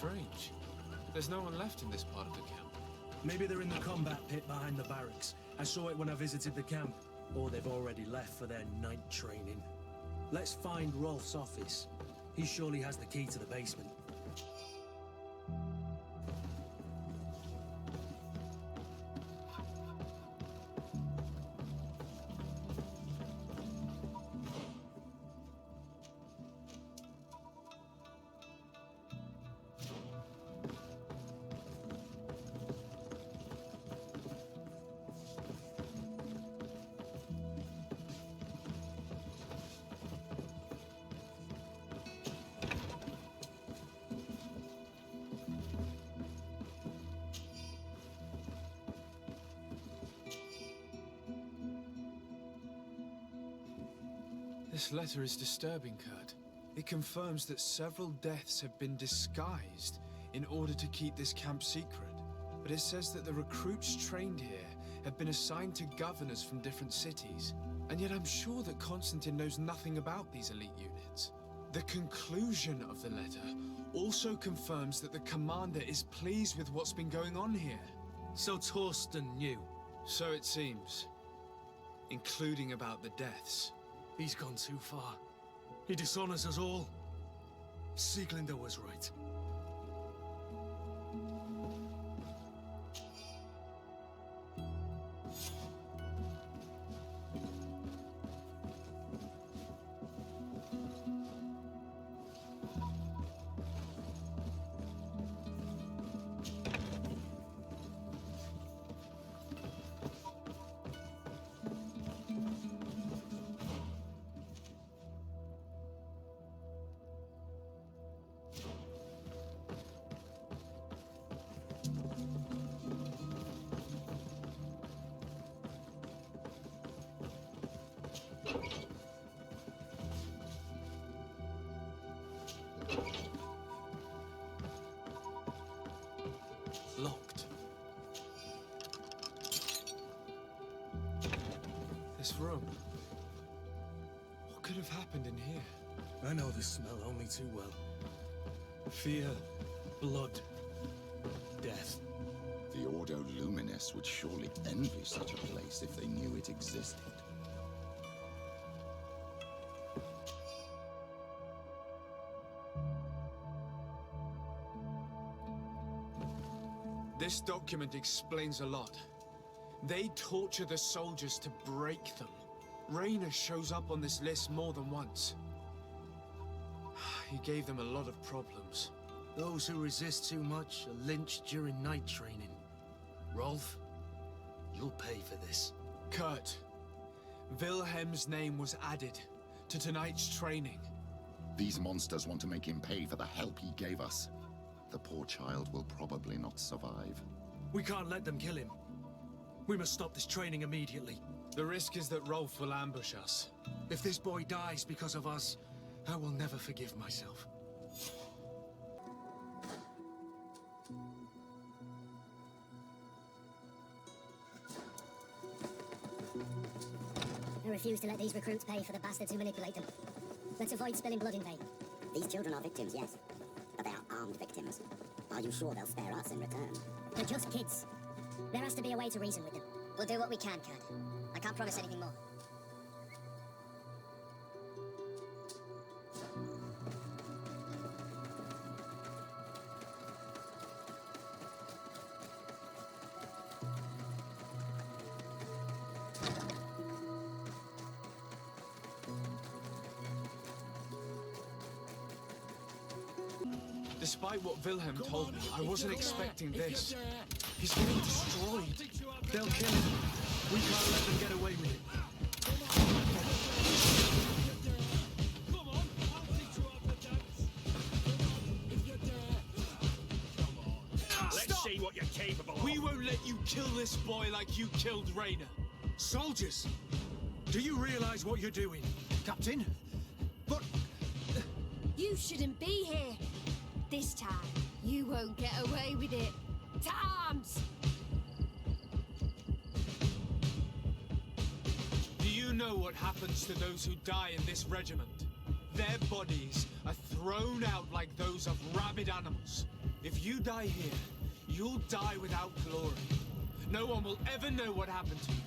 Strange. There's no one left in this part of the camp. Maybe they're in the combat pit behind the barracks. I saw it when I visited the camp. Or they've already left for their night training. Let's find Rolf's office. He surely has the key to the basement. This letter is disturbing, Kurt. It confirms that several deaths have been disguised in order to keep this camp secret. But it says that the recruits trained here have been assigned to governors from different cities. And yet I'm sure that Constantine knows nothing about these elite units. The conclusion of the letter also confirms that the commander is pleased with what's been going on here. So Torsten knew. So it seems. Including about the deaths. He's gone too far. He dishonors us all. Sieglinder was right. Locked. This room. What could have happened in here? I know this smell only too well. Fear, blood, death. The Ordo Luminis would surely envy such a place if they knew it existed. This document explains a lot. They torture the soldiers to break them. Raynor shows up on this list more than once. He gave them a lot of problems. Those who resist too much are lynched during night training. Rolf, you'll pay for this. Kurt, Wilhelm's name was added to tonight's training. These monsters want to make him pay for the help he gave us. The poor child will probably not survive. We can't let them kill him. We must stop this training immediately. The risk is that Rolf will ambush us. If this boy dies because of us, I will never forgive myself. I refuse to let these recruits pay for the bastards who manipulate them. Let's avoid spilling blood in vain. These children are victims, yes. But they are armed victims. Are you sure they'll spare us in return? They're just kids. There has to be a way to reason with them. We'll do what we can, Kurt. I can't promise anything more. Despite what Wilhelm told me, I wasn't expecting this. He's getting destroyed. They'll kill him. We can't let them get away with it. Let's see what you're capable of. We won't let you kill this boy like you killed Raynor. Soldiers! Do you realize what you're doing, Captain? But... You shouldn't be here. This time, you won't get away with it. To arms! Do you know what happens to those who die in this regiment? Their bodies are thrown out like those of rabid animals. If you die here, you'll die without glory. No one will ever know what happened to you.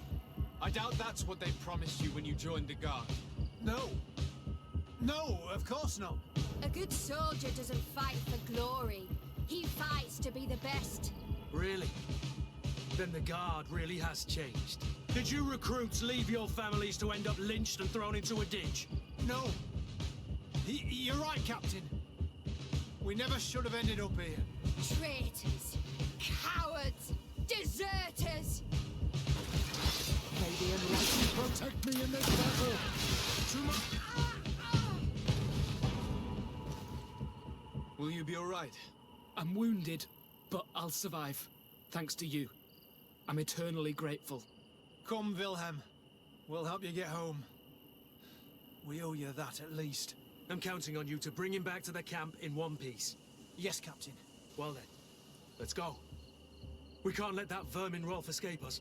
I doubt that's what they promised you when you joined the Guard. No. No, of course not. A good soldier doesn't fight for glory. He fights to be the best. Really? Then the Guard really has changed. Did you recruits leave your families to end up lynched and thrown into a ditch? No. You're right, Captain. We never should have ended up here. Traitors, cowards, deserters. May the Enlightened protect me in this battle! Too much. Will you be all right? I'm wounded, but I'll survive. Thanks to you. I'm eternally grateful. Come, Wilhelm. We'll help you get home. We owe you that, at least. I'm counting on you to bring him back to the camp in one piece. Yes, Captain. Well then, let's go. We can't let that vermin Rolf escape us.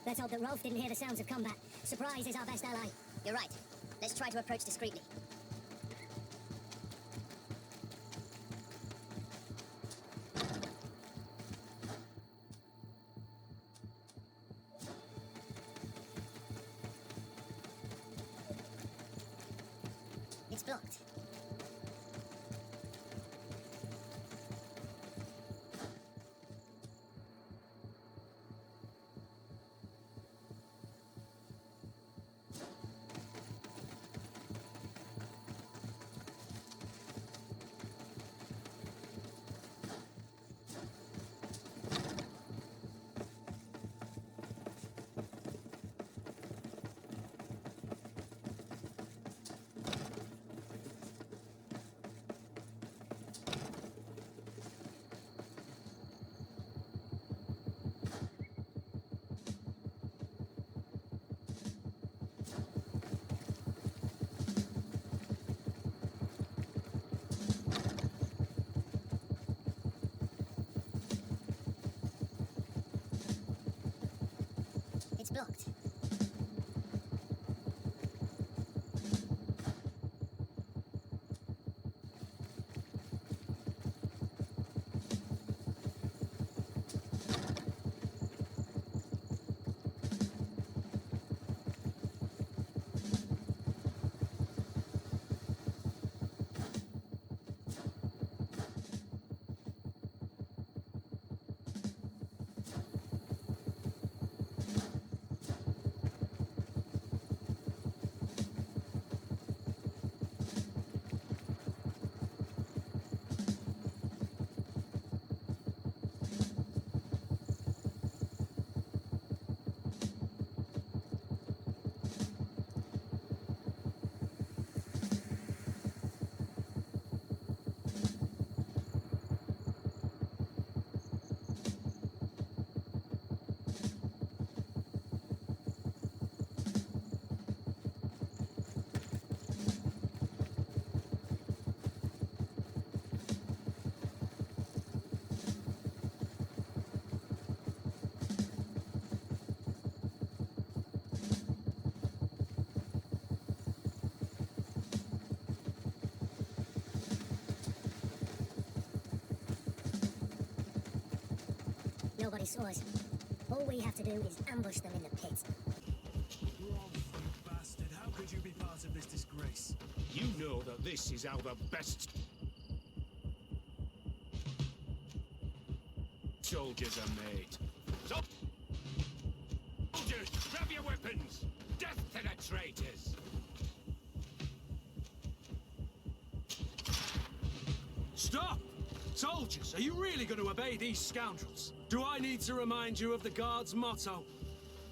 Let's hope that Rolf didn't hear the sounds of combat. Surprise is our best ally. You're right. Let's try to approach discreetly. It's blocked. It's blocked. Nobody saw us. All we have to do is ambush them in the pit. Rolf, you bastard. How could you be part of this disgrace? You know that this is how the best soldiers are made. Soldiers, grab your weapons! Death to the traitors! Stop! Soldiers, are you really going to obey these scoundrels? Do I need to remind you of the Guard's motto?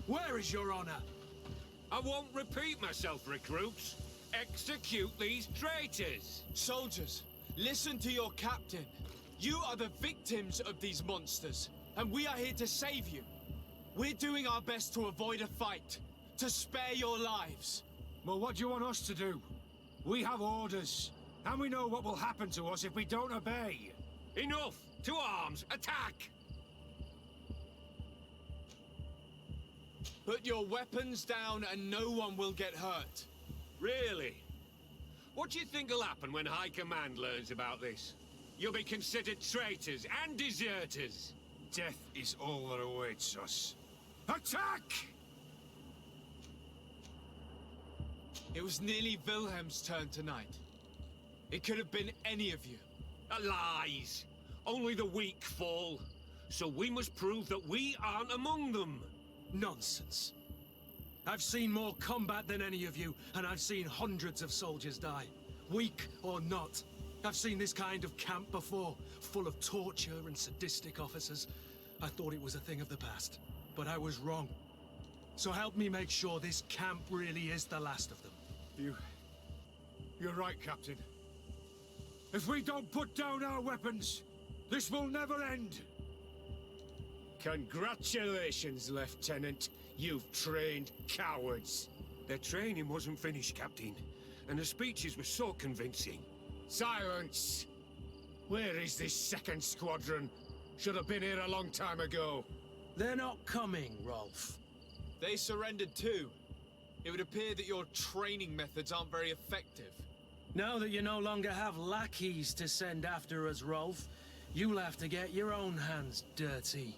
Where is your honor? I won't repeat myself, recruits. Execute these traitors! Soldiers, listen to your captain. You are the victims of these monsters, and we are here to save you. We're doing our best to avoid a fight, to spare your lives. Well, what do you want us to do? We have orders, and we know what will happen to us if we don't obey. Enough! To arms! Attack! Put your weapons down and no one will get hurt. Really? What do you think will happen when High Command learns about this? You'll be considered traitors and deserters. Death is all that awaits us. Attack! It was nearly Wilhelm's turn tonight. It could have been any of you. Lies! Only the weak fall. So we must prove that we aren't among them. Nonsense. I've seen more combat than any of you, and I've seen hundreds of soldiers die. Weak or not. I've seen this kind of camp before, full of torture and sadistic officers. I thought it was a thing of the past, but I was wrong. So help me make sure this camp really is the last of them. You're right, Captain. If we don't put down our weapons, this will never end. Congratulations, Lieutenant. You've trained cowards. Their training wasn't finished, Captain, and the speeches were so convincing. Silence! Where is this second squadron? Should have been here a long time ago. They're not coming, Rolf. They surrendered too. It would appear that your training methods aren't very effective. Now that you no longer have lackeys to send after us, Rolf, you'll have to get your own hands dirty.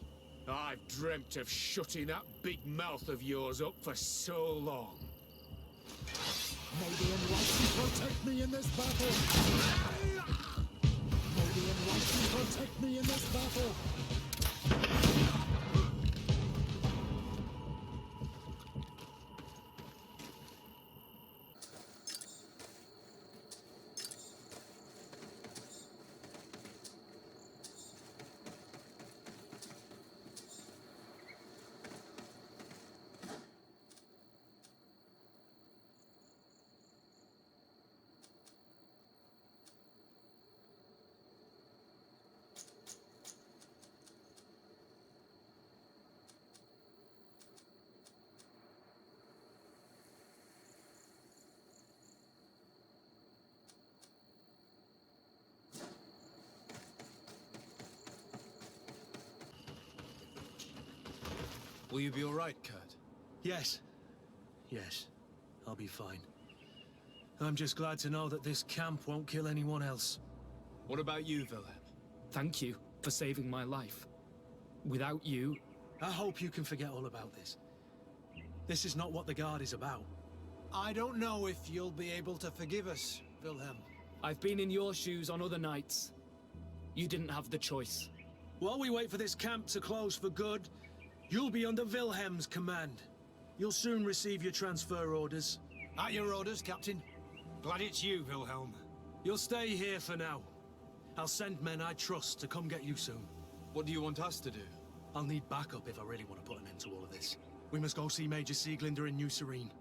I've dreamt of shutting that big mouth of yours up for so long. Maybe enlighten protect me in this battle! Maybe enlighten protect me in this battle! Will you be all right, Kurt? Yes. Yes. I'll be fine. I'm just glad to know that this camp won't kill anyone else. What about you, Wilhelm? Thank you for saving my life. Without you... I hope you can forget all about this. This is not what the Guard is about. I don't know if you'll be able to forgive us, Wilhelm. I've been in your shoes on other nights. You didn't have the choice. While we wait for this camp to close for good, you'll be under Wilhelm's command. You'll soon receive your transfer orders. At your orders, Captain. Glad it's you, Wilhelm. You'll stay here for now. I'll send men I trust to come get you soon. What do you want us to do? I'll need backup if I really want to put an end to all of this. We must go see Major Sieglinder in New Serene.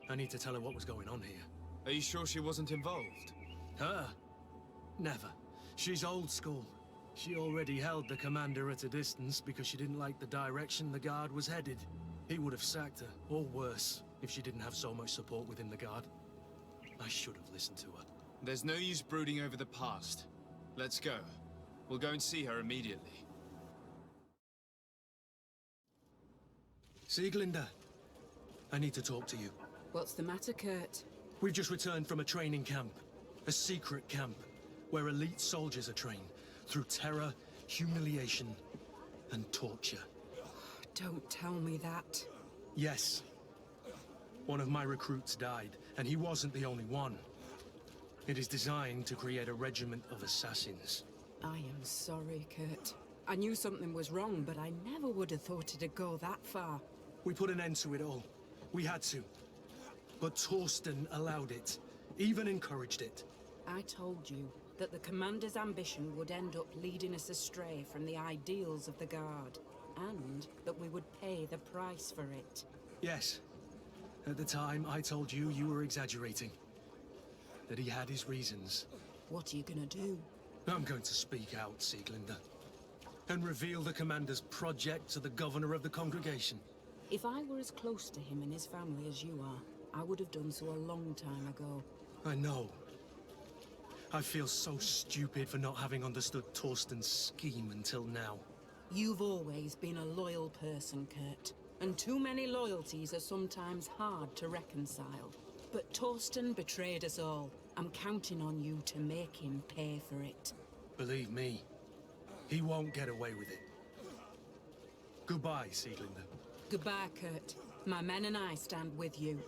I need to tell her what was going on here. Are you sure she wasn't involved? Her? Never. She's old school. She already held the commander at a distance because she didn't like the direction the Guard was headed. He would have sacked her, or worse, if she didn't have so much support within the Guard. I should have listened to her. There's no use brooding over the past. Let's go. We'll go and see her immediately. Sieglinder, I need to talk to you. What's the matter, Kurt? We've just returned from a training camp. A secret camp, where elite soldiers are trained through terror, humiliation, and torture. Don't tell me that. Yes. One of my recruits died, and he wasn't the only one. It is designed to create a regiment of assassins. I am sorry, Kurt. I knew something was wrong, but I never would have thought it'd go that far. We put an end to it all. We had to. But Torsten allowed it, even encouraged it. I told you that the Commander's ambition would end up leading us astray from the ideals of the Guard, and that we would pay the price for it. Yes. At the time, I told you you were exaggerating. That he had his reasons. What are you gonna do? I'm going to speak out, Sieglinder. And reveal the Commander's project to the Governor of the Congregation. If I were as close to him and his family as you are, I would have done so a long time ago. I know. I feel so stupid for not having understood Torsten's scheme until now. You've always been a loyal person, Kurt. and too many loyalties are sometimes hard to reconcile. But Torsten betrayed us all. I'm counting on you to make him pay for it. Believe me, he won't get away with it. Goodbye, Sieglinder. Goodbye, Kurt. My men and I stand with you.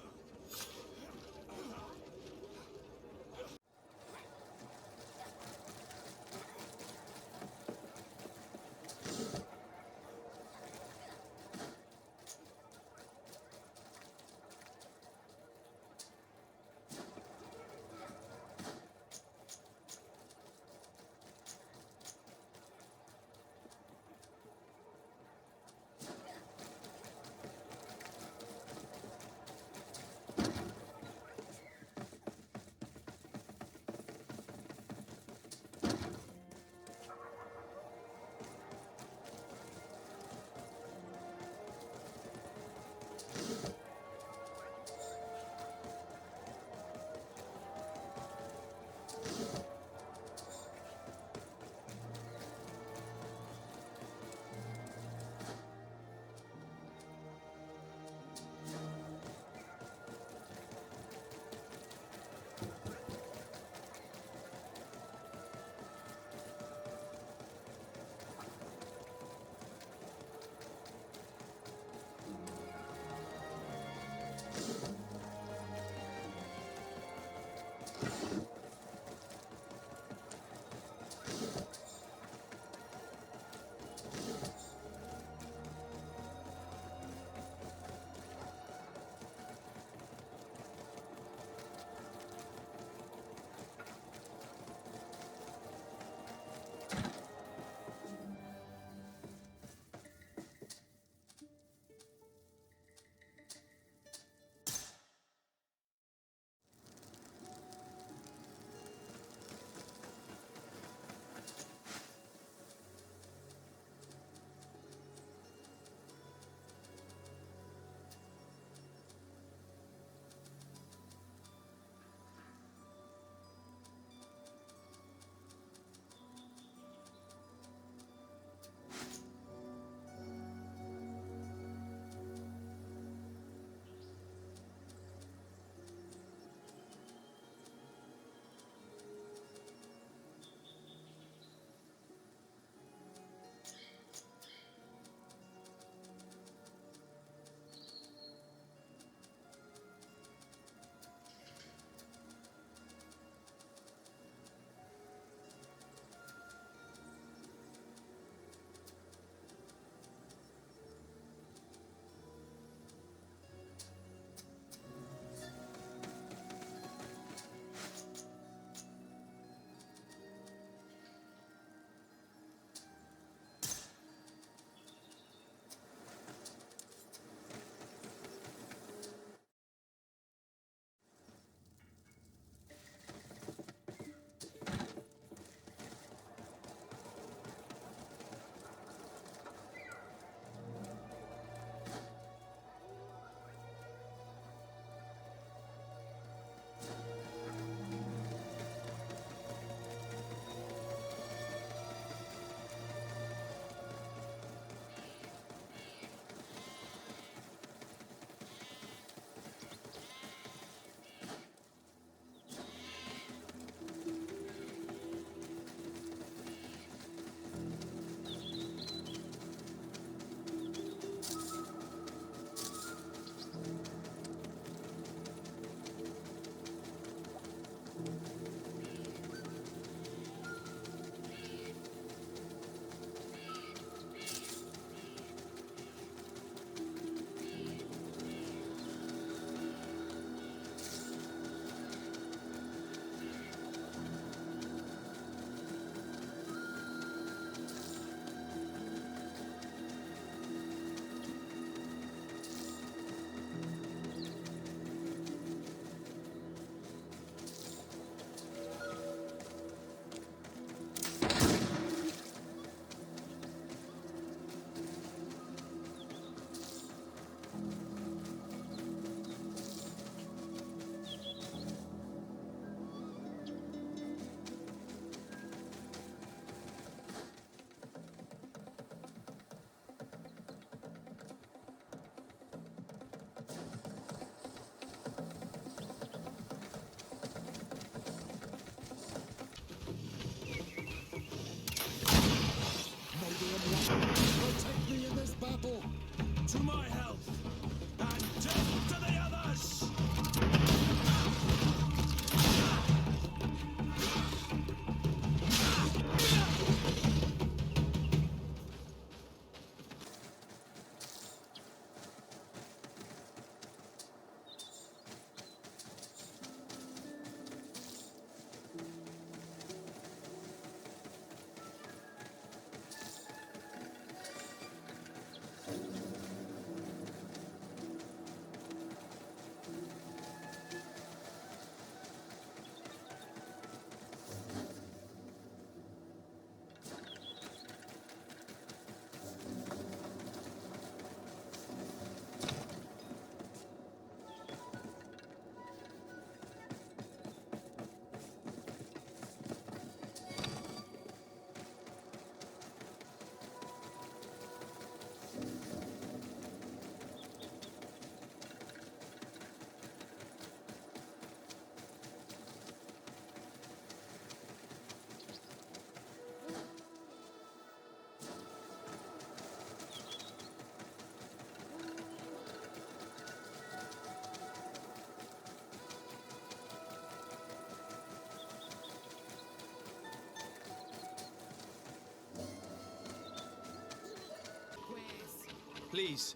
Please,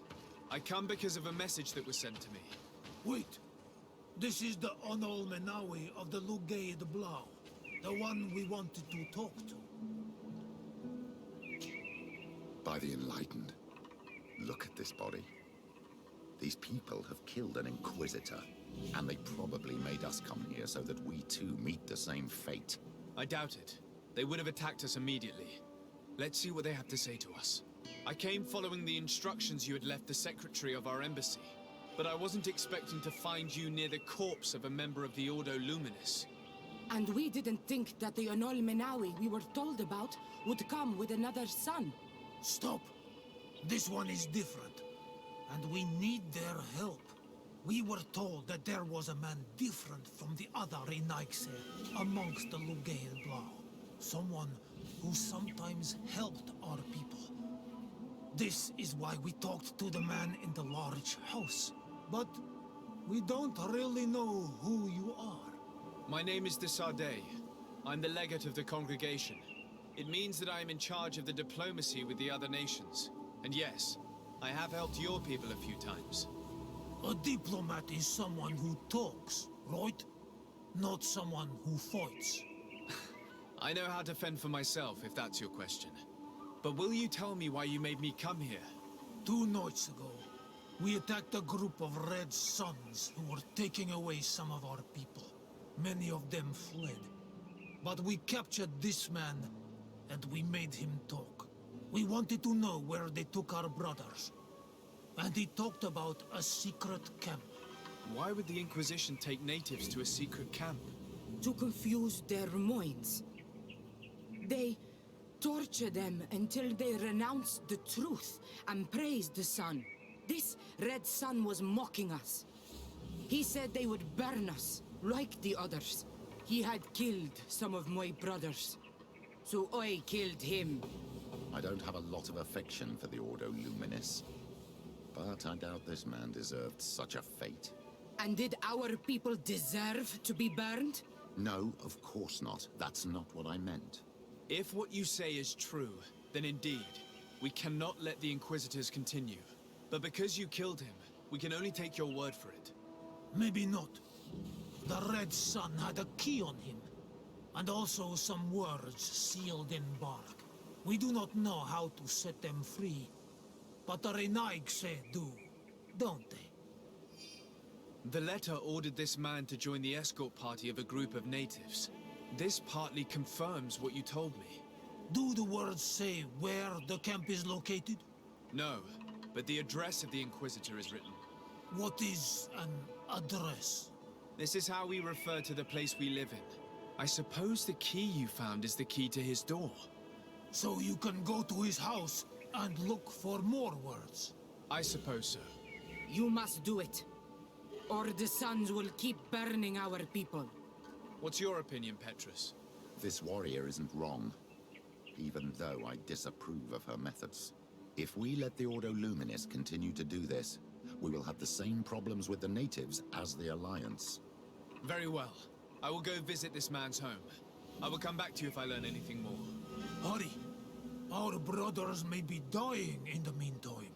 I come because of a message that was sent to me. Wait. This is the Onol Menawi of the Lugay de Blau. The one we wanted to talk to. By the Enlightened. Look at this body. These people have killed an Inquisitor, and they probably made us come here so that we too meet the same fate. I doubt it. They would have attacked us immediately. Let's see what they have to say to us. I came following the instructions you had left the secretary of our embassy, but I wasn't expecting to find you near the corpse of a member of the Ordo Luminis. And we didn't think that the Onol Menawi we were told about would come with another son. Stop. This one is different. And we need their help. We were told that there was a man different from the other Renaigse amongst the Lugay de Blau. Someone who sometimes helped our people. This is why we talked to the man in the large house. But we don't really know who you are. My name is de Sardet. I'm the legate of the congregation. It means that I am in charge of the diplomacy with the other nations. And yes, I have helped your people a few times. A diplomat is someone who talks, right? Not someone who fights. I know how to fend for myself, if that's your question. But will you tell me why you made me come here? 2 nights ago, we attacked a group of Red Suns who were taking away some of our people. Many of them fled. But we captured this man, and we made him talk. We wanted to know where they took our brothers. And he talked about a secret camp. Why would the Inquisition take natives to a secret camp? To confuse their minds. They torture them until they renounce the truth and praise the sun. This Red Sun was mocking us. He said they would burn us, like the others. He had killed some of my brothers, so I killed him. I don't have a lot of affection for the Ordo Luminis. But I doubt this man deserved such a fate. And did our people deserve to be burned? No, of course not. That's not what I meant. If what you say is true, then indeed, we cannot let the Inquisitors continue. But because you killed him, we can only take your word for it. Maybe not. The Red Sun had a key on him. And also some words sealed in bark. We do not know how to set them free. But the Renaigse do, don't they? The letter ordered this man to join the escort party of a group of natives. This partly confirms what you told me. Do the words say where the camp is located? No, but the address of the Inquisitor is written. What is an address? This is how we refer to the place we live in. I suppose the key you found is the key to his door. So you can go to his house and look for more words? I suppose so. You must do it. Or the suns will keep burning our people. What's your opinion, Petrus? This warrior isn't wrong, even though I disapprove of her methods. If we let the Ordo Luminis continue to do this, we will have the same problems with the natives as the Alliance. Very well. I will go visit this man's home. I will come back to you if I learn anything more. Hurry! Our brothers may be dying in the meantime.